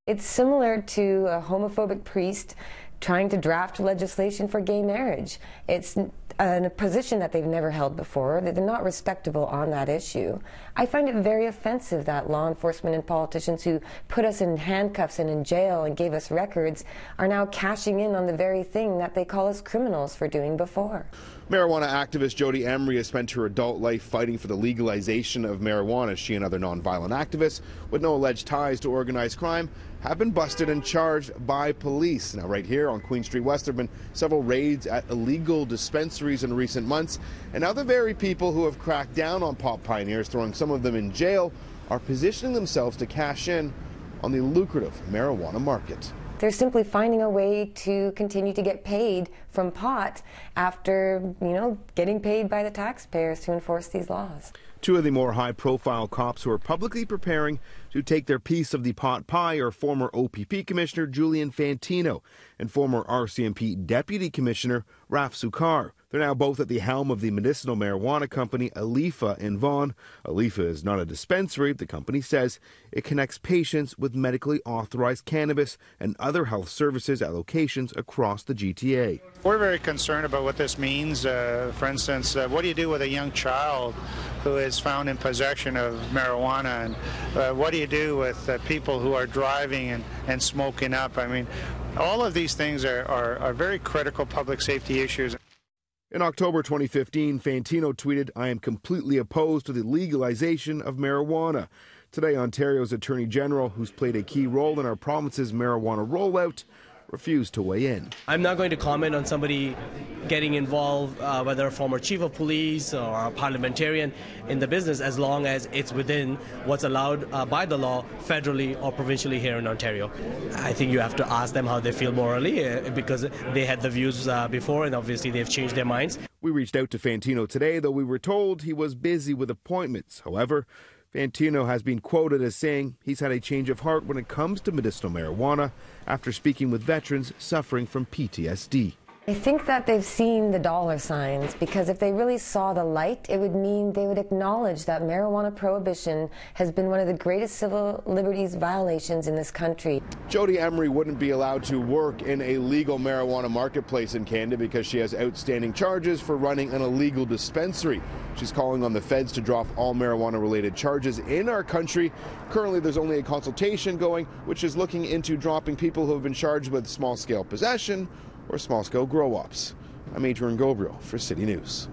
It's similar to a homophobic priest trying to draft legislation for gay marriage. It's a position that they've never held before. They're not respectable on that issue. I find it very offensive that law enforcement and politicians who put us in handcuffs and in jail and gave us records are now cashing in on the very thing that they call us criminals for doing before. Marijuana activist Jody Emery has spent her adult life fighting for the legalization of marijuana. She and other nonviolent activists with no alleged ties to organized crime have been busted and charged by police. Now, right here on Queen Street West, there have been several raids at illegal dispensaries in recent months, and now the very people who have cracked down on pot pioneers, throwing some of them in jail, are positioning themselves to cash in on the lucrative marijuana market. They're simply finding a way to continue to get paid from pot after, getting paid by the taxpayers to enforce these laws. Two of the more high-profile cops who are publicly preparing to take their piece of the pot pie are former OPP Commissioner Julian Fantino and former RCMP Deputy Commissioner Raf Sukar. They're now both at the helm of the medicinal marijuana company Alifa in Vaughan. Alifa is not a dispensary. The company says it connects patients with medically authorized cannabis and other health services at locations across the GTA. We're very concerned about what this means. For instance, what do you do with a young child who is found in possession of marijuana? And what do you do with people who are driving and smoking up? I mean, all of these things are very critical public safety issues. In October 2015, Fantino tweeted, "I am completely opposed to the legalization of marijuana." Today, Ontario's Attorney General, who's played a key role in our province's marijuana rollout, refused to weigh in. I'm not going to comment on somebody getting involved, whether a former chief of police or a parliamentarian in the business, as long as it's within what's allowed by the law federally or provincially here in Ontario. I think you have to ask them how they feel morally because they had the views before and obviously they've changed their minds. We reached out to Fantino today, though we were told he was busy with appointments. However, Fantino has been quoted as saying he's had a change of heart when it comes to medicinal marijuana after speaking with veterans suffering from PTSD. I think that they've seen the dollar signs, because if they really saw the light, it would mean they would acknowledge that marijuana prohibition has been one of the greatest civil liberties violations in this country. Jody Emery wouldn't be allowed to work in a legal marijuana marketplace in Canada because she has outstanding charges for running an illegal dispensary. She's calling on the feds to drop all marijuana-related charges in our country. Currently, there's only a consultation going, which is looking into dropping people who have been charged with small-scale possession or small-scale grow-ops. I'm Adrian Gobrio for City News.